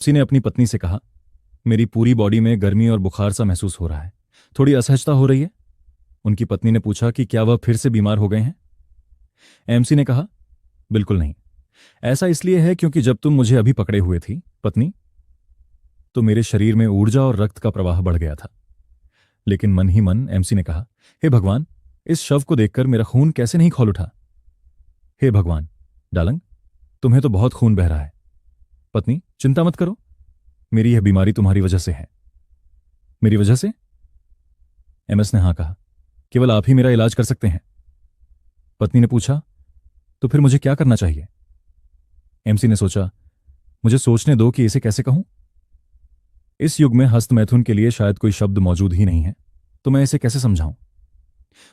किसी ने अपनी पत्नी से कहा, मेरी पूरी बॉडी में गर्मी और बुखार सा महसूस हो रहा है, थोड़ी असहजता हो रही है। उनकी पत्नी ने पूछा कि क्या वह फिर से बीमार हो गए हैं। एमसी ने कहा, बिल्कुल नहीं। ऐसा इसलिए है क्योंकि जब तुम मुझे अभी पकड़े हुए थी पत्नी, तो मेरे शरीर में ऊर्जा और रक्त का प्रवाह बढ़ गया था। लेकिन मन ही मन एमसी ने कहा, हे भगवान, इस शव को देखकर मेरा खून कैसे नहीं खौल उठा। हे भगवान, डालंग, तुम्हें तो बहुत खून बह रहा है। पत्नी, चिंता मत करो, मेरी यह बीमारी तुम्हारी वजह से है। मेरी वजह से? एमएस ने हाँ कहा, केवल आप ही मेरा इलाज कर सकते हैं। पत्नी ने पूछा, तो फिर मुझे क्या करना चाहिए? एमसी ने सोचा, मुझे सोचने दो कि इसे कैसे कहूं। इस युग में हस्तमैथुन के लिए शायद कोई शब्द मौजूद ही नहीं है, तो मैं इसे कैसे समझाऊं।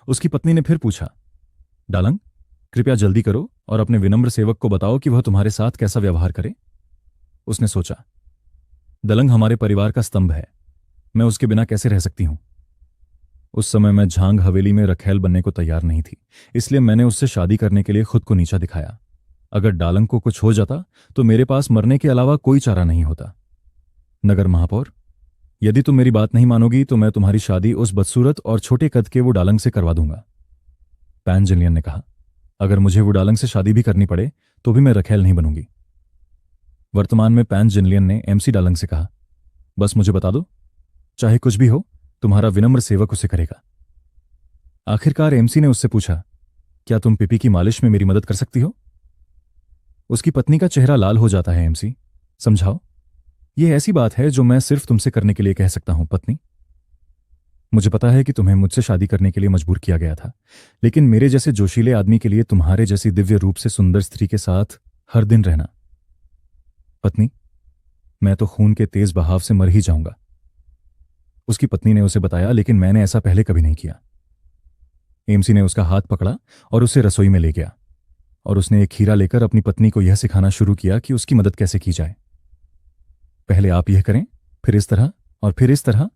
उसकी पत्नी ने फिर पूछा, डालंग, कृपया जल्दी करो और अपने विनम्र सेवक को बताओ कि वह तुम्हारे साथ कैसा व्यवहार करे। उसने सोचा, दलंग हमारे परिवार का स्तंभ है, मैं उसके बिना कैसे रह सकती हूं। उस समय मैं झांग हवेली में रखैल बनने को तैयार नहीं थी, इसलिए मैंने उससे शादी करने के लिए खुद को नीचा दिखाया। अगर डालंग को कुछ हो जाता तो मेरे पास मरने के अलावा कोई चारा नहीं होता। नगर महापौर, यदि तुम मेरी बात नहीं मानोगी तो मैं तुम्हारी शादी उस बदसूरत और छोटे कद के वो डालंग से करवा दूंगा। पैन जिलियन ने कहा, अगर मुझे वो डालंग से शादी भी करनी पड़े तो भी मैं रखैल नहीं बनूंगी। वर्तमान में पैन जिनलियन ने एमसी डालंग से कहा, बस मुझे बता दो, चाहे कुछ भी हो, तुम्हारा विनम्र सेवक उसे करेगा। आखिरकार एमसी ने उससे पूछा, क्या तुम पिपी की मालिश में मेरी मदद कर सकती हो? उसकी पत्नी का चेहरा लाल हो जाता है। एमसी, समझाओ, यह ऐसी बात है जो मैं सिर्फ तुमसे करने के लिए कह सकता हूं। पत्नी, मुझे पता है कि तुम्हें मुझसे शादी करने के लिए मजबूर किया गया था, लेकिन मेरे जैसे जोशीले आदमी के लिए तुम्हारे जैसी दिव्य रूप से सुंदर स्त्री के साथ हर दिन रहना। पत्नी, मैं तो खून के तेज बहाव से मर ही जाऊंगा। उसकी पत्नी ने उसे बताया, लेकिन मैंने ऐसा पहले कभी नहीं किया। एमसी ने उसका हाथ पकड़ा और उसे रसोई में ले गया, और उसने एक खीरा लेकर अपनी पत्नी को यह सिखाना शुरू किया कि उसकी मदद कैसे की जाए। पहले आप यह करें, फिर इस तरह और फिर इस तरह।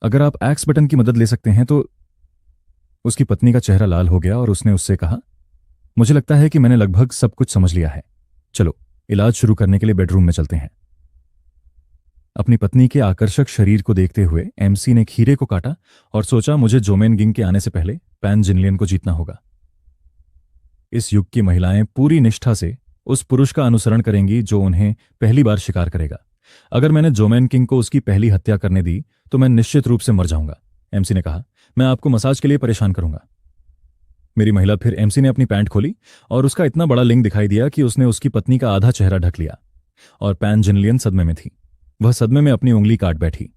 अगर आप एक्स बटन की मदद ले सकते हैं तो। उसकी पत्नी का चेहरा लाल हो गया और उसने उससे कहा, मुझे लगता है कि मैंने लगभग सब कुछ समझ लिया है, चलो इलाज शुरू करने के लिए बेडरूम में चलते हैं। अपनी पत्नी के आकर्षक शरीर को देखते हुए एमसी ने खीरे को काटा और सोचा, मुझे जोमेनगिंग के आने से पहले पैन जिनलियन को जीतना होगा। इस युग की महिलाएं पूरी निष्ठा से उस पुरुष का अनुसरण करेंगी जो उन्हें पहली बार शिकार करेगा। अगर मैंने जोमेन किंग को उसकी पहली हत्या करने दी तो मैं निश्चित रूप से मर जाऊंगा। एमसी ने कहा, मैं आपको मसाज के लिए परेशान करूंगा। मेरी महिला। फिर एमसी ने अपनी पैंट खोली और उसका इतना बड़ा लिंग दिखाई दिया कि उसने उसकी पत्नी का आधा चेहरा ढक लिया, और पैन जिनलियन सदमे में थी। वह सदमे में अपनी उंगली काट बैठी।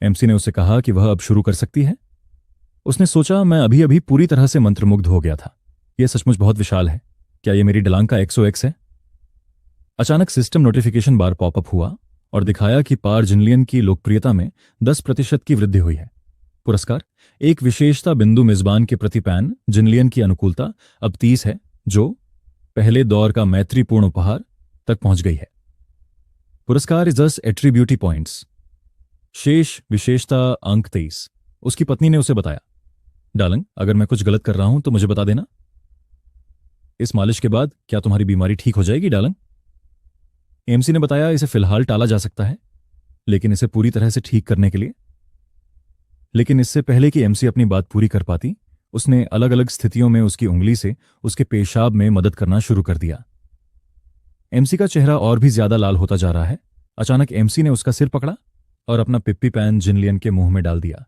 एमसी ने उससे कहा कि वह अब शुरू कर सकती है। उसने सोचा, मैं अभी अभी पूरी तरह से मंत्रमुग्ध हो गया था। यह सचमुच बहुत विशाल है। क्या यह मेरी डलांग का XOX है? अचानक सिस्टम नोटिफिकेशन बार पॉपअप हुआ और दिखाया कि पार जिनलियन की लोकप्रियता में 10% की वृद्धि हुई है। पुरस्कार, एक विशेषता बिंदु मेजबान के प्रति पैन जिनलियन की अनुकूलता अब 30 है, जो पहले दौर का मैत्रीपूर्ण उपहार तक पहुंच गई है। पुरस्कार इज 10 एट्रीब्यूटी पॉइंट्स। शेष विशेषता अंक 23। उसकी पत्नी ने उसे बताया, डार्लिंग, अगर मैं कुछ गलत कर रहा हूं तो मुझे बता देना। इस मालिश के बाद क्या तुम्हारी बीमारी ठीक हो जाएगी डार्लिंग? एमसी ने बताया, इसे फिलहाल टाला जा सकता है, लेकिन इसे पूरी तरह से ठीक करने के लिए। लेकिन इससे पहले कि एमसी अपनी बात पूरी कर पाती, उसने अलग अलग स्थितियों में उसकी उंगली से उसके पेशाब में मदद करना शुरू कर दिया। एमसी का चेहरा और भी ज्यादा लाल होता जा रहा है। अचानक एमसी ने उसका सिर पकड़ा और अपना पिप्पी पैन जिनलियन के मुंह में डाल दिया,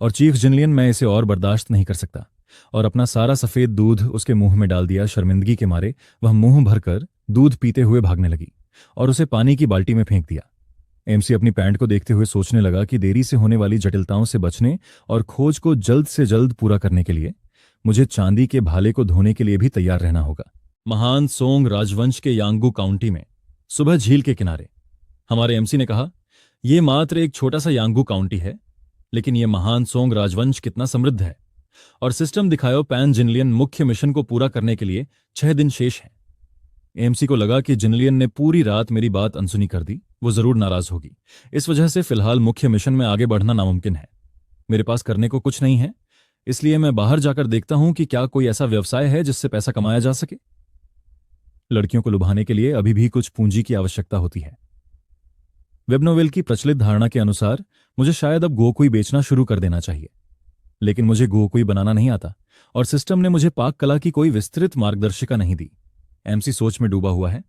और चीफ जिनलियन, मैं इसे और बर्दाश्त नहीं कर सकता, और अपना सारा सफेद दूध उसके मुंह में डाल दिया। शर्मिंदगी के मारे वह मुंह भरकर दूध पीते हुए भागने लगी और उसे पानी की बाल्टी में फेंक दिया। एमसी अपनी पैंट को देखते हुए सोचने लगा कि देरी से होने वाली जटिलताओं से बचने और खोज को जल्द से जल्द पूरा करने के लिए मुझे चांदी के भाले को धोने के लिए भी तैयार रहना होगा। महान सोंग राजवंश के यांगू काउंटी में सुबह झील के किनारे हमारे एमसी ने कहा, यह मात्र एक छोटा सा यांगू काउंटी है, लेकिन यह महान सोंग राजवंश कितना समृद्ध है। और सिस्टम दिखायो पैन जिनलियन मुख्य मिशन को पूरा करने के लिए 6 दिन शेष हैं। एमसी को लगा कि जिनलियन ने पूरी रात मेरी बात अनसुनी कर दी, वो जरूर नाराज होगी। इस वजह से फिलहाल मुख्य मिशन में आगे बढ़ना नामुमकिन है। मेरे पास करने को कुछ नहीं है, इसलिए मैं बाहर जाकर देखता हूं कि क्या कोई ऐसा व्यवसाय है जिससे पैसा कमाया जा सके। लड़कियों को लुभाने के लिए अभी भी कुछ पूंजी की आवश्यकता होती है। वेब नोवेल की प्रचलित धारणा के अनुसार मुझे शायद अब गोकुई बेचना शुरू कर देना चाहिए, लेकिन मुझे गोकुई बनाना नहीं आता और सिस्टम ने मुझे पाक कला की कोई विस्तृत मार्गदर्शिका नहीं दी। एमसी सोच में डूबा हुआ है,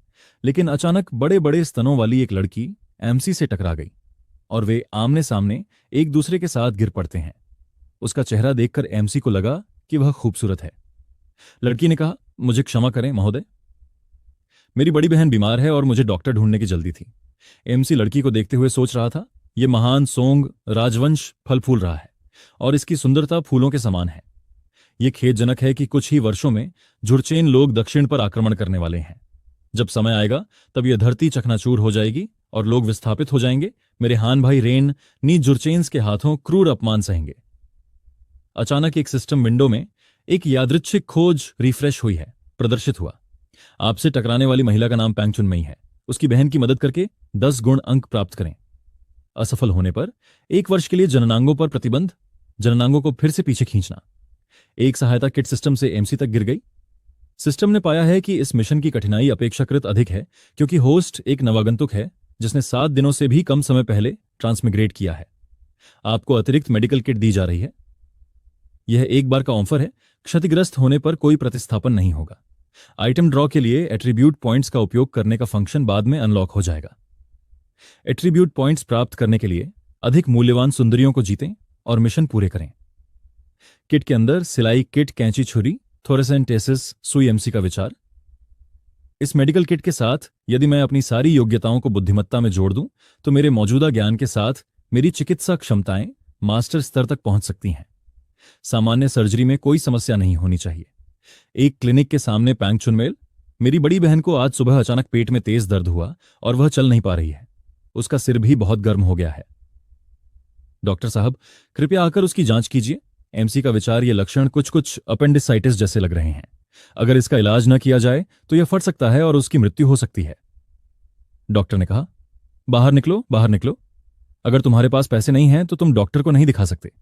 लेकिन अचानक बड़े बड़े स्तनों वाली एक लड़की एमसी से टकरा गई और वे आमने सामने एक दूसरे के साथ गिर पड़ते हैं। उसका चेहरा देखकर एमसी को लगा कि वह खूबसूरत है। लड़की ने कहा, मुझे क्षमा करें महोदय, मेरी बड़ी बहन बीमार है और मुझे डॉक्टर ढूंढने की जल्दी थी। एमसी लड़की को देखते हुए सोच रहा था, यह महान सोंग राजवंश फल फूल रहा है और इसकी सुंदरता फूलों के समान है। यह खेदजनक है कि कुछ ही वर्षों में जुरचेन लोग दक्षिण पर आक्रमण करने वाले हैं। जब समय आएगा तब यह धरती चकनाचूर हो जाएगी और लोग विस्थापित हो जाएंगे। मेरे हान भाई रेन नी जुरचेन्स के हाथों क्रूर अपमान सहेंगे। अचानक एक सिस्टम विंडो में एक यादृच्छिक खोज रिफ्रेश हुई है। प्रदर्शित हुआ, आपसे टकराने वाली महिला का नाम पैंग चुनमई है। उसकी बहन की मदद करके 10 गुण अंक प्राप्त करें। असफल होने पर 1 वर्ष के लिए जननांगों पर प्रतिबंध, जननांगों को फिर से पीछे खींचना। एक सहायता किट सिस्टम से एमसी तक गिर गई। सिस्टम ने पाया है कि इस मिशन की कठिनाई अपेक्षाकृत अधिक है, क्योंकि होस्ट एक नवागंतुक है जिसने 7 दिनों से भी कम समय पहले ट्रांसमिग्रेट किया है। आपको अतिरिक्त मेडिकल किट दी जा रही है। यह एक बार का ऑफर है, क्षतिग्रस्त होने पर कोई प्रतिस्थापन नहीं होगा। आइटम ड्रॉ के लिए एट्रीब्यूट पॉइंट्स का उपयोग करने का फंक्शन बाद में अनलॉक हो जाएगा। एट्रीब्यूट पॉइंट्स प्राप्त करने के लिए अधिक मूल्यवान सुंदरियों को जीतें और मिशन पूरे करें। किट के अंदर सिलाई किट, कैंची, छुरी, थोरेसेंटेसिस, सुई एमसी का विचार। इस मेडिकल किट के साथ यदि मैं अपनी सारी योग्यताओं को बुद्धिमत्ता में जोड़ दूं तो मेरे मौजूदा ज्ञान के साथ मेरी चिकित्सा क्षमताएं मास्टर स्तर तक पहुंच सकती हैं। सामान्य सर्जरी में कोई समस्या नहीं होनी चाहिए। एक क्लिनिक के सामने पैंग चुनमेल। मेरी बड़ी बहन को आज सुबह अचानक पेट में तेज दर्द हुआ और वह चल नहीं पा रही है। उसका सिर भी बहुत गर्म हो गया है। डॉक्टर साहब, कृपया आकर उसकी जांच कीजिए। एमसी का विचार, ये लक्षण कुछ अपेंडिसाइटिस जैसे लग रहे हैं। अगर इसका इलाज न किया जाए तो यह फट सकता है और उसकी मृत्यु हो सकती है। डॉक्टर ने कहा, बाहर निकलो, बाहर निकलो। अगर तुम्हारे पास पैसे नहीं हैं तो तुम डॉक्टर को नहीं दिखा सकते।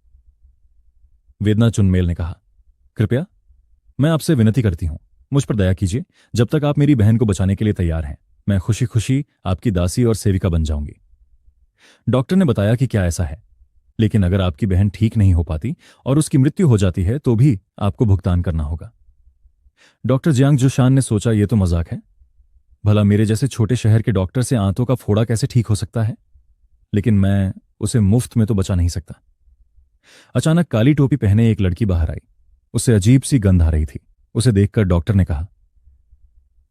वेदना चुनमेल ने कहा, कृपया मैं आपसे विनती करती हूं, मुझ पर दया कीजिए। जब तक आप मेरी बहन को बचाने के लिए तैयार हैं, मैं खुशी खुशी आपकी दासी और सेविका बन जाऊंगी। डॉक्टर ने बताया कि क्या ऐसा है, लेकिन अगर आपकी बहन ठीक नहीं हो पाती और उसकी मृत्यु हो जाती है तो भी आपको भुगतान करना होगा। डॉक्टर जियांग जुशान ने सोचा, यह तो मजाक है। भला मेरे जैसे छोटे शहर के डॉक्टर से आंतों का फोड़ा कैसे ठीक हो सकता है? लेकिन मैं उसे मुफ्त में तो बचा नहीं सकता। अचानक काली टोपी पहने एक लड़की बाहर आई। उससे अजीब सी गंध आ रही थी। उसे देखकर डॉक्टर ने कहा,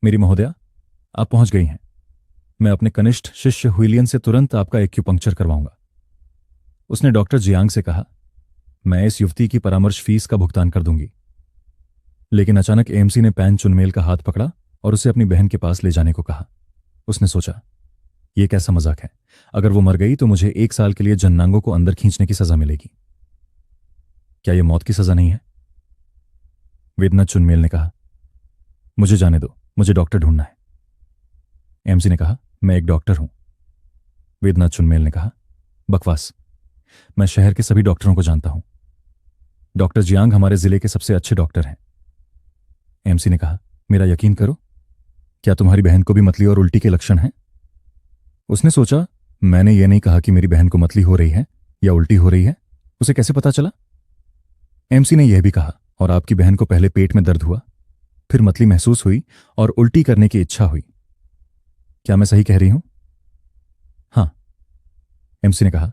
मेरी महोदया, आप पहुंच गई हैं। मैं अपने कनिष्ठ शिष्य हुइलियन से तुरंत आपका एक्यूपंक्चर करवाऊंगा। उसने डॉक्टर जियांग से कहा, मैं इस युवती की परामर्श फीस का भुगतान कर दूंगी। लेकिन अचानक एमसी ने पैंग चुनमेल का हाथ पकड़ा और उसे अपनी बहन के पास ले जाने को कहा। उसने सोचा, यह कैसा मजाक है? अगर वो मर गई तो मुझे 1 साल के लिए जननांगों को अंदर खींचने की सजा मिलेगी। क्या यह मौत की सजा नहीं है? वेदना चुनमेल ने कहा, मुझे जाने दो, मुझे डॉक्टर ढूंढना है। एमसी ने कहा, मैं एक डॉक्टर हूं। वेदना चुनमेल ने कहा, बकवास, मैं शहर के सभी डॉक्टरों को जानता हूं। डॉक्टर जियांग हमारे जिले के सबसे अच्छे डॉक्टर हैं। एमसी ने कहा, मेरा यकीन करो, क्या तुम्हारी बहन को भी मतली और उल्टी के लक्षण हैं? उसने सोचा, मैंने ये नहीं कहा कि मेरी बहन को मतली हो रही है या उल्टी हो रही है। उसे कैसे पता चला? एमसी ने यह भी कहा, और आपकी बहन को पहले पेट में दर्द हुआ, फिर मतली महसूस हुई और उल्टी करने की इच्छा हुई। क्या मैं सही कह रही हूं? हां। एमसी ने कहा,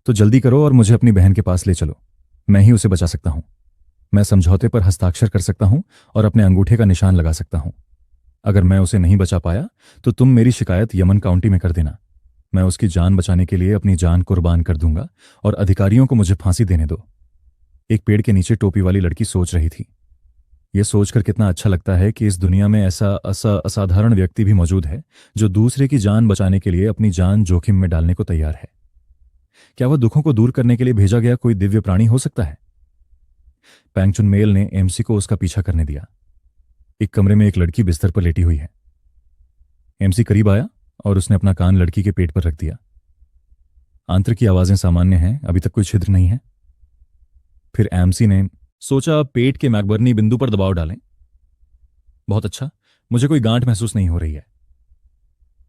तो जल्दी करो और मुझे अपनी बहन के पास ले चलो। मैं ही उसे बचा सकता हूं। मैं समझौते पर हस्ताक्षर कर सकता हूं और अपने अंगूठे का निशान लगा सकता हूं। अगर मैं उसे नहीं बचा पाया तो तुम मेरी शिकायत यमन काउंटी में कर देना। मैं उसकी जान बचाने के लिए अपनी जान कुर्बान कर दूंगा और अधिकारियों को मुझे फांसी देने दो। एक पेड़ के नीचे टोपी वाली लड़की सोच रही थी, यह सोचकर कितना अच्छा लगता है कि इस दुनिया में ऐसा असाधारण व्यक्ति भी मौजूद है जो दूसरे की जान बचाने के लिए अपनी जान जोखिम में डालने को तैयार है। क्या वह दुखों को दूर करने के लिए भेजा गया कोई दिव्य प्राणी हो सकता है? पैंग चुनमेल ने एमसी को उसका पीछा करने दिया। एक कमरे में एक लड़की बिस्तर पर लेटी हुई है। एमसी करीब आया और उसने अपना कान लड़की के पेट पर रख दिया। आंत्र की आवाजें सामान्य हैं, अभी तक कोई छिद्र नहीं है। फिर एमसी ने सोचा, पेट के मैकबर्नी बिंदु पर दबाव डालें। बहुत अच्छा, मुझे कोई गांठ महसूस नहीं हो रही है।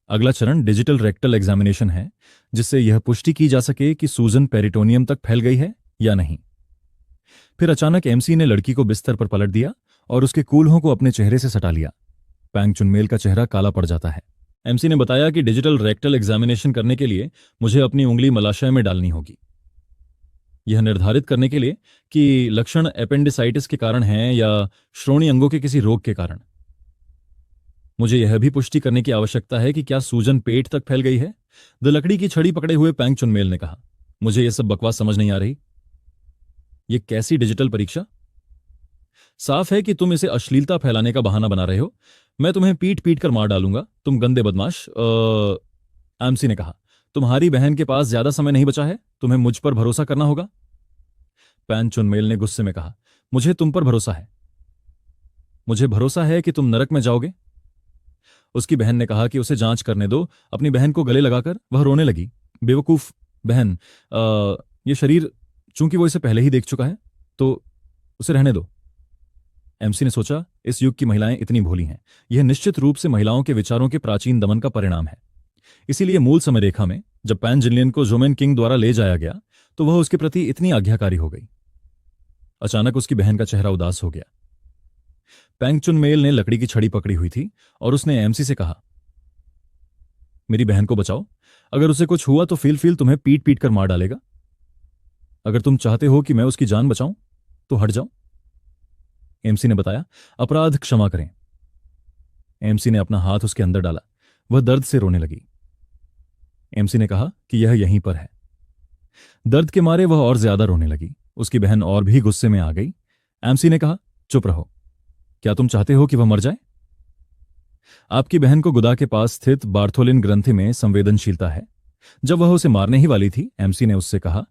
अगला चरण डिजिटल रेक्टल एग्जामिनेशन है, जिससे यह पुष्टि की जा सके कि सूजन पेरिटोनियम तक फैल गई है या नहीं। फिर अचानक एमसी ने लड़की को बिस्तर पर पलट दिया और उसके कूल्हों को अपने चेहरे से सटा लिया। पैंग चुनमेल का चेहरा काला पड़ जाता है। एमसी ने बताया कि डिजिटल रेक्टल एग्जामिनेशन करने के लिए मुझे अपनी उंगली मलाशय में डालनी होगी, यह निर्धारित करने के लिए कि लक्षण एपेंडिसाइटिस के कारण हैं या श्रोणि अंगों के किसी रोग के कारण। मुझे यह भी पुष्टि करने की आवश्यकता है कि क्या सूजन पेट तक फैल गई है। द लकड़ी की छड़ी पकड़े हुए पैंग चुनमेल ने कहा, मुझे यह सब बकवास समझ नहीं आ रही। यह कैसी डिजिटल परीक्षा? साफ है कि तुम इसे अश्लीलता फैलाने का बहाना बना रहे हो। मैं तुम्हें पीट पीट कर मार डालूंगा, तुम गंदे बदमाश। एमसी ने कहा, तुम्हारी बहन के पास ज्यादा समय नहीं बचा है, तुम्हें मुझ पर भरोसा करना होगा। पैंग चुनमेल ने गुस्से में कहा, मुझे तुम पर भरोसा है। मुझे भरोसा है कि तुम नरक में जाओगे। उसकी बहन ने कहा कि उसे जांच करने दो। अपनी बहन को गले लगाकर वह रोने लगी। बेवकूफ बहन, ये शरीर, चूंकि वो इसे पहले ही देख चुका है तो उसे रहने दो। एमसी ने सोचा, इस युग की महिलाएं इतनी भोली हैं। यह निश्चित रूप से महिलाओं के विचारों के प्राचीन दमन का परिणाम है। इसीलिए मूल समय रेखा में जब पैन जिनलियन को जोमेन किंग द्वारा ले जाया गया तो वह उसके प्रति इतनी आज्ञाकारी हो गई। अचानक उसकी बहन का चेहरा उदास हो गया। पैंग चुनमेल ने लकड़ी की छड़ी पकड़ी हुई थी और उसने एमसी से कहा, मेरी बहन को बचाओ। अगर उसे कुछ हुआ तो फील तुम्हें पीट पीट कर मार डालेगा। अगर तुम चाहते हो कि मैं उसकी जान बचाऊं तो हट जाओ। एमसी ने बताया, अपराध क्षमा करें। एमसी ने अपना हाथ उसके अंदर डाला। वह दर्द से रोने लगी। एमसी ने कहा कि यह यहीं पर है। दर्द के मारे वह और ज्यादा रोने लगी। उसकी बहन और भी गुस्से में आ गई। एमसी ने कहा, चुप रहो। क्या तुम चाहते हो कि वह मर जाए? आपकी बहन को गुदा के पास स्थित बार्थोलिन ग्रंथि में संवेदनशीलता है। जब वह उसे मारने ही वाली थी, एमसी ने उससे कहा,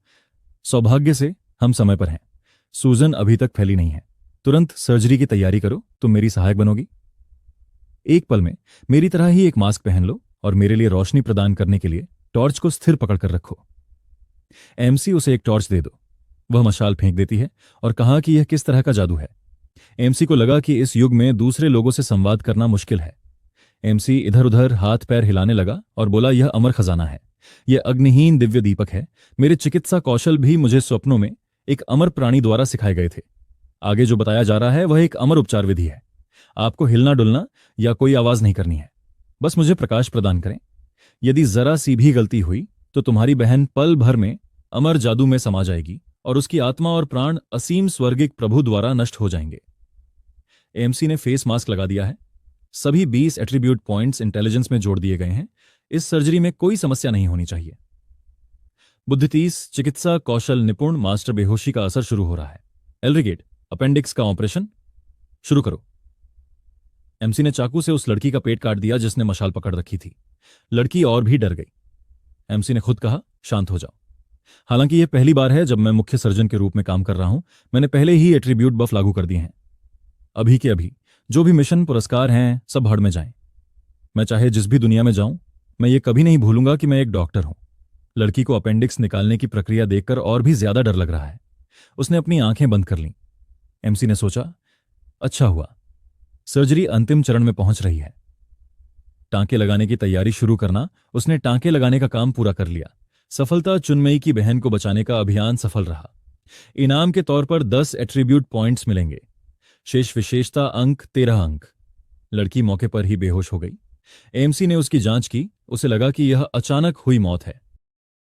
सौभाग्य से हम समय पर हैं। सूजन अभी तक फैली नहीं है। तुरंत सर्जरी की तैयारी करो, तुम मेरी सहायक बनोगी। एक पल में मेरी तरह ही एक मास्क पहन लो और मेरे लिए रोशनी प्रदान करने के लिए टॉर्च को स्थिर पकड़कर रखो। एमसी उसे एक टॉर्च दे दो। वह मशाल फेंक देती है और कहा कि यह किस तरह का जादू है। एमसी को लगा कि इस युग में दूसरे लोगों से संवाद करना मुश्किल है। एमसी इधर उधर हाथ पैर हिलाने लगा और बोला, यह अमर खजाना है। यह अग्निहीन दिव्य दीपक है। मेरे चिकित्सा कौशल भी मुझे स्वप्नों में एक अमर प्राणी द्वारा सिखाए गए थे। आगे जो बताया जा रहा है वह एक अमर उपचार विधि है। आपको हिलना डुलना या कोई आवाज नहीं करनी है। बस मुझे प्रकाश प्रदान करें। यदि जरा सी भी गलती हुई तो तुम्हारी बहन पल भर में अमर जादू में समा जाएगी और उसकी आत्मा और प्राण असीम स्वर्गिक प्रभु द्वारा नष्ट हो जाएंगे। एमसी ने फेस मास्क लगा दिया है। सभी 20 एट्रीब्यूट पॉइंट्स इंटेलिजेंस में जोड़ दिए गए हैं। इस सर्जरी में कोई समस्या नहीं होनी चाहिए। बुद्धि 30, चिकित्सा कौशल निपुण, मास्टर बेहोशी का असर शुरू हो रहा है। एलरिगेट, अपेंडिक्स का ऑपरेशन शुरू करो। एमसी ने चाकू से उस लड़की का पेट काट दिया जिसने मशाल पकड़ रखी थी। लड़की और भी डर गई। एमसी ने खुद कहा, शांत हो जाओ। हालांकि यह पहली बार है जब मैं मुख्य सर्जन के रूप में काम कर रहा हूं। मैंने पहले ही एट्रीब्यूट बफ लागू कर दिए हैं। अभी के अभी जो भी मिशन पुरस्कार हैं सब हड़ में जाएं। मैं चाहे जिस भी दुनिया में जाऊं, मैं ये कभी नहीं भूलूंगा कि मैं एक डॉक्टर हूं। लड़की को अपेंडिक्स निकालने की प्रक्रिया देखकर और भी ज्यादा डर लग रहा है। उसने अपनी आंखें बंद कर लीं। एमसी ने सोचा, अच्छा हुआ, सर्जरी अंतिम चरण में पहुंच रही है। टांके लगाने की तैयारी शुरू करना। उसने टांके लगाने का काम पूरा कर लिया। सफलता चुनमई की बहन को बचाने का अभियान सफल रहा। इनाम के तौर पर 10 एट्रीब्यूट पॉइंट्स मिलेंगे। शेष विशेषता अंक 13 अंक। लड़की मौके पर ही बेहोश हो गई। एमसी ने उसकी जांच की। उसे लगा कि यह अचानक हुई मौत है।